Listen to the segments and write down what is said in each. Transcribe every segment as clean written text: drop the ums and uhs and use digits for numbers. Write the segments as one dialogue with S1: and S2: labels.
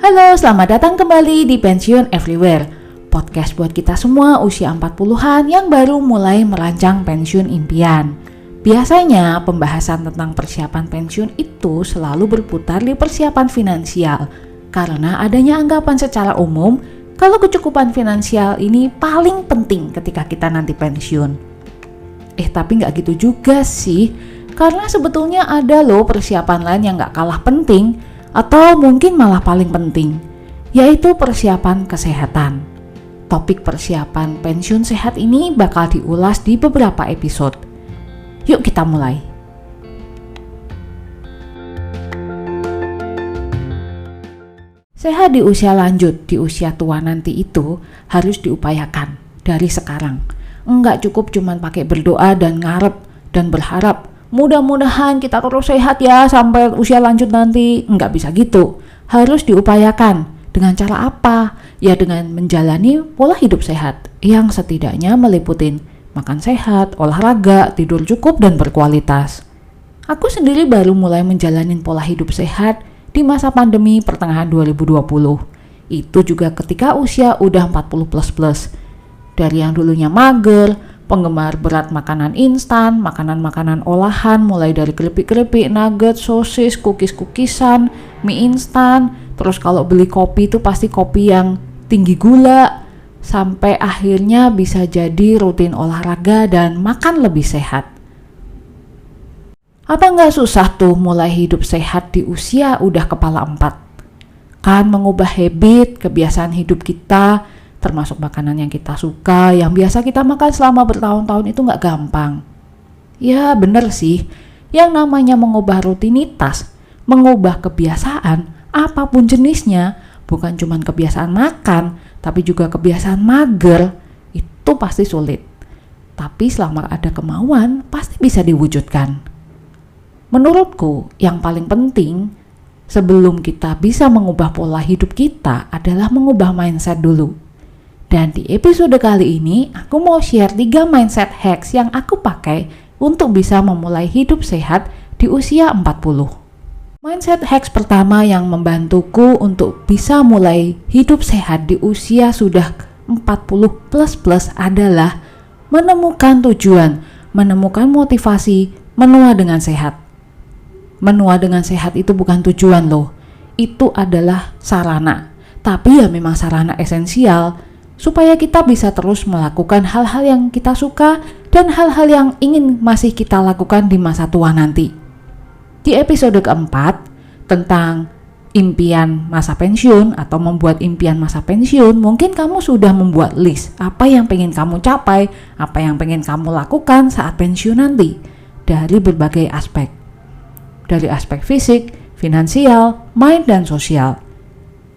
S1: Halo, selamat datang kembali di Pensiun Everywhere. Podcast buat kita semua usia 40-an yang baru mulai merancang pensiun impian. Biasanya pembahasan tentang persiapan pensiun itu selalu berputar di persiapan finansial, karena adanya anggapan secara umum kalau kecukupan finansial ini paling penting ketika kita nanti pensiun. Tapi nggak gitu juga sih, karena sebetulnya ada loh persiapan lain yang nggak kalah penting, atau mungkin malah paling penting, yaitu persiapan kesehatan. Topik persiapan pensiun sehat ini bakal diulas di beberapa episode. Yuk kita mulai. Sehat di usia lanjut, di usia tua nanti itu harus diupayakan dari sekarang. Enggak cukup cuman pakai berdoa dan ngarep dan berharap mudah-mudahan kita terus sehat ya sampai usia lanjut nanti. Enggak bisa gitu. Harus diupayakan. Dengan cara apa? Ya dengan menjalani pola hidup sehat yang setidaknya meliputin makan sehat, olahraga, tidur cukup dan berkualitas. Aku sendiri baru mulai menjalani pola hidup sehat di masa pandemi pertengahan 2020. Itu juga ketika usia udah 40 plus. Dari yang dulunya mager, penggemar berat makanan instan, makanan-makanan olahan mulai dari keripik-keripik, nugget, sosis, cookies-cookisan, mie instan, terus kalau beli kopi itu pasti kopi yang tinggi gula, sampai akhirnya bisa jadi rutin olahraga dan makan lebih sehat. Apa nggak susah tuh mulai hidup sehat di usia udah kepala 4? Kan mengubah habit, kebiasaan hidup kita, termasuk makanan yang kita suka, yang biasa kita makan selama bertahun-tahun itu nggak gampang. Ya bener sih, yang namanya mengubah rutinitas, mengubah kebiasaan, apapun jenisnya, bukan cuma kebiasaan makan, tapi juga kebiasaan mager, itu pasti sulit. Tapi selama ada kemauan, pasti bisa diwujudkan. Menurutku, yang paling penting, sebelum kita bisa mengubah pola hidup kita adalah mengubah mindset dulu. Dan di episode kali ini, aku mau share 3 mindset hacks yang aku pakai untuk bisa memulai hidup sehat di usia 40. Mindset hacks pertama yang membantuku untuk bisa mulai hidup sehat di usia sudah 40 plus adalah menemukan tujuan, menemukan motivasi, menua dengan sehat. Menua dengan sehat itu bukan tujuan loh, itu adalah sarana. Tapi ya memang sarana esensial, supaya kita bisa terus melakukan hal-hal yang kita suka dan hal-hal yang ingin masih kita lakukan di masa tua nanti. Di episode keempat tentang impian masa pensiun atau membuat impian masa pensiun, mungkin kamu sudah membuat list apa yang pengen kamu capai, apa yang pengen kamu lakukan saat pensiun nanti dari berbagai aspek. Dari aspek fisik, finansial, mind, dan sosial.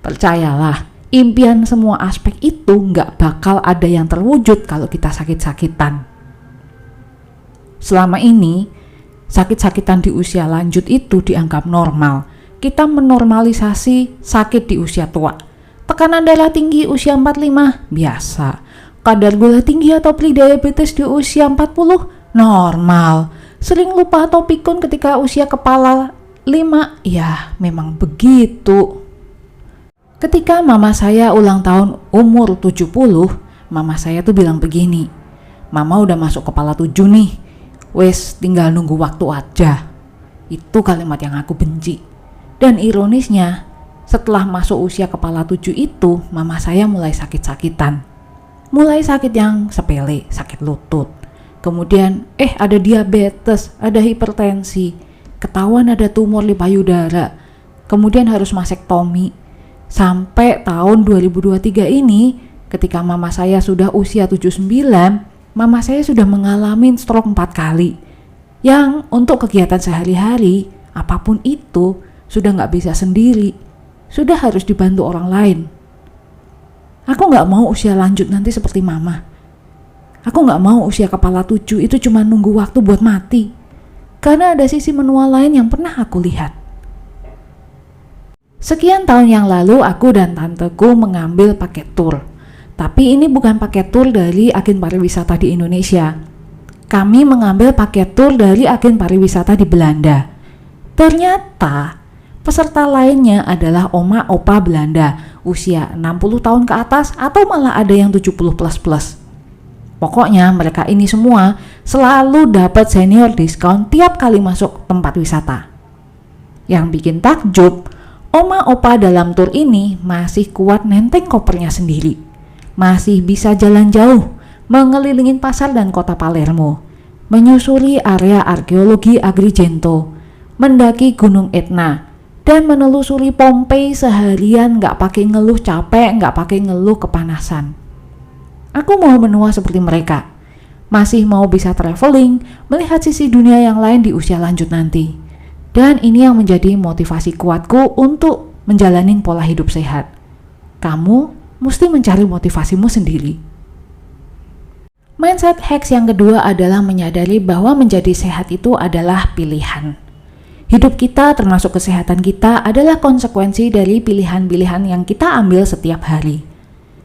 S1: Percayalah, impian semua aspek itu nggak bakal ada yang terwujud kalau kita sakit-sakitan. Selama ini, sakit-sakitan di usia lanjut itu dianggap normal. Kita menormalisasi sakit di usia tua. Tekanan darah tinggi usia 45, biasa. Kadar gula tinggi atau prediabetes di usia 40, normal. Sering lupa atau pikun ketika usia kepala 5, ya memang begitu. Ketika mama saya ulang tahun umur 70, mama saya tuh bilang begini, "Mama udah masuk kepala 7 nih, wes tinggal nunggu waktu aja." Itu kalimat yang aku benci. Dan ironisnya, setelah masuk usia kepala 7 itu, mama saya mulai sakit-sakitan. Mulai sakit yang sepele, sakit lutut. Kemudian ada diabetes, ada hipertensi, ketahuan ada tumor di payudara. Kemudian harus mastektomi. Sampai tahun 2023 ini, ketika mama saya sudah usia 79, mama saya sudah mengalami stroke 4 kali. Yang untuk kegiatan sehari-hari, apapun itu, sudah nggak bisa sendiri. Sudah harus dibantu orang lain. Aku nggak mau usia lanjut nanti seperti mama. Aku nggak mau usia kepala 7 itu cuma nunggu waktu buat mati. Karena ada sisi menua lain yang pernah aku lihat. Sekian tahun yang lalu aku dan tanteku mengambil paket tur. Tapi ini bukan paket tur dari agen pariwisata di Indonesia. Kami mengambil paket tur dari agen pariwisata di Belanda. Ternyata Peserta lainnya adalah oma opa Belanda, usia 60 tahun ke atas atau malah ada yang 70 plus. Pokoknya mereka ini semua selalu dapat senior diskon tiap kali masuk tempat wisata. Yang bikin takjub, oma opa dalam tur ini masih kuat nenteng kopernya sendiri. Masih bisa jalan jauh, mengelilingin pasar dan kota Palermo, menyusuri area arkeologi Agrigento, mendaki Gunung Etna, dan menelusuri Pompei seharian gak pakai ngeluh capek, gak pakai ngeluh kepanasan. Aku mau menua seperti mereka, masih mau bisa traveling, melihat sisi dunia yang lain di usia lanjut nanti. Dan ini yang menjadi motivasi kuatku untuk menjalani pola hidup sehat. Kamu mesti mencari motivasimu sendiri. Mindset hacks yang kedua adalah menyadari bahwa menjadi sehat itu adalah pilihan. Hidup kita termasuk kesehatan kita adalah konsekuensi dari pilihan-pilihan yang kita ambil setiap hari.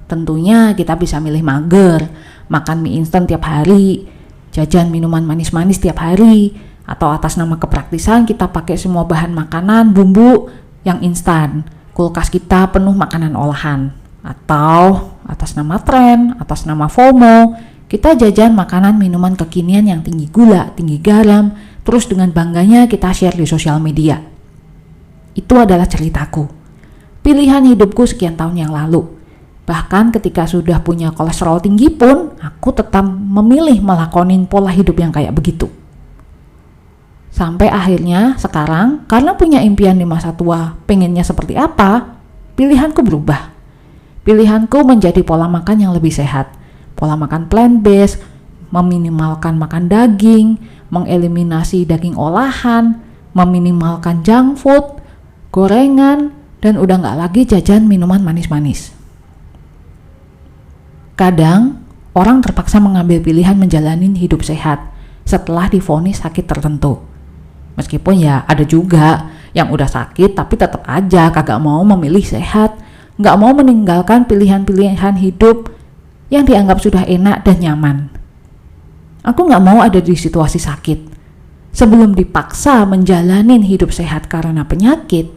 S1: Tentunya kita bisa milih mager, makan mie instan tiap hari, jajan minuman manis-manis tiap hari, atau atas nama kepraktisan kita pakai semua bahan makanan, bumbu yang instan. Kulkas kita penuh makanan olahan. Atau atas nama tren, atas nama FOMO, kita jajan makanan minuman kekinian yang tinggi gula, tinggi garam, terus dengan bangganya kita share di sosial media. Itu adalah ceritaku. Pilihan hidupku sekian tahun yang lalu. Bahkan ketika sudah punya kolesterol tinggi pun, aku tetap memilih melakonin pola hidup yang kayak begitu. Sampai akhirnya sekarang, karena punya impian di masa tua, pengennya seperti apa, pilihanku berubah. Pilihanku menjadi pola makan yang lebih sehat. Pola makan plant-based, meminimalkan makan daging, mengeliminasi daging olahan, meminimalkan junk food, gorengan, dan udah gak lagi jajan minuman manis-manis. Kadang, orang terpaksa mengambil pilihan menjalani hidup sehat setelah divonis sakit tertentu. Meskipun ya ada juga yang udah sakit tapi tetap aja kagak mau memilih sehat, gak mau meninggalkan pilihan-pilihan hidup yang dianggap sudah enak dan nyaman. Aku gak mau ada di situasi sakit. Sebelum dipaksa menjalani hidup sehat karena penyakit,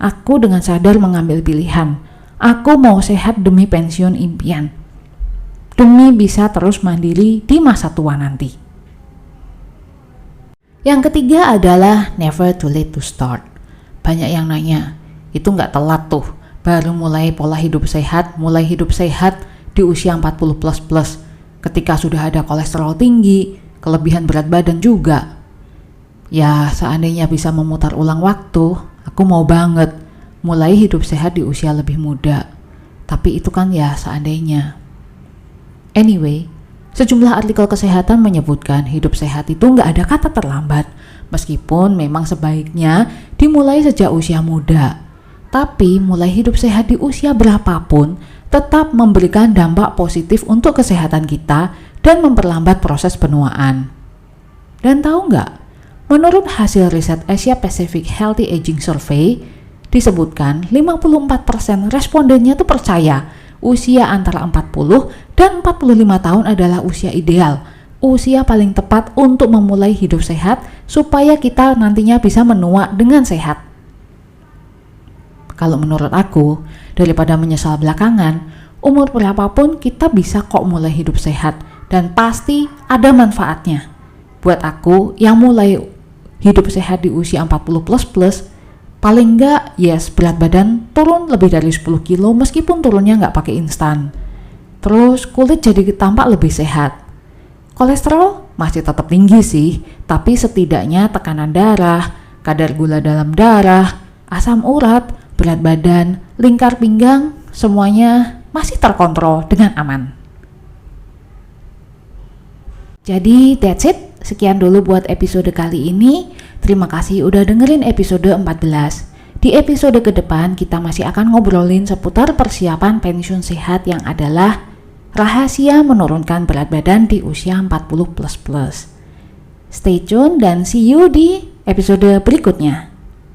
S1: aku dengan sadar mengambil pilihan. Aku mau sehat demi pensiun impian, demi bisa terus mandiri di masa tua nanti. Yang ketiga adalah never too late to start. Banyak yang nanya, itu gak telat tuh, baru mulai pola hidup sehat, mulai hidup sehat di usia 40 plus, ketika sudah ada kolesterol tinggi, kelebihan berat badan juga. Ya, seandainya bisa memutar ulang waktu, aku mau banget mulai hidup sehat di usia lebih muda. Tapi itu kan ya seandainya. Anyway, sejumlah artikel kesehatan menyebutkan hidup sehat itu nggak ada kata terlambat, meskipun memang sebaiknya dimulai sejak usia muda. Tapi mulai hidup sehat di usia berapapun tetap memberikan dampak positif untuk kesehatan kita dan memperlambat proses penuaan. Dan tahu nggak, menurut hasil riset Asia Pacific Healthy Aging Survey, disebutkan 54% respondennya tuh percaya usia antara 40 dan 45 tahun adalah usia ideal, usia paling tepat untuk memulai hidup sehat supaya kita nantinya bisa menua dengan sehat. Kalau menurut aku, daripada menyesal belakangan, umur berapapun kita bisa kok mulai hidup sehat dan pasti ada manfaatnya. Buat aku yang mulai hidup sehat di usia 40 plus, paling enggak yes berat badan turun lebih dari 10 kilo meskipun turunnya enggak pakai instan. Terus kulit jadi tampak lebih sehat. Kolesterol masih tetap tinggi sih, tapi setidaknya tekanan darah, kadar gula dalam darah, asam urat, berat badan, lingkar pinggang, semuanya masih terkontrol dengan aman. Jadi that's it. Sekian dulu buat episode kali ini. Terima kasih udah dengerin episode 14. Di episode ke depan kita masih akan ngobrolin seputar persiapan pensiun sehat yang adalah rahasia menurunkan berat badan di usia 40 plus. Stay tune dan see you di episode berikutnya.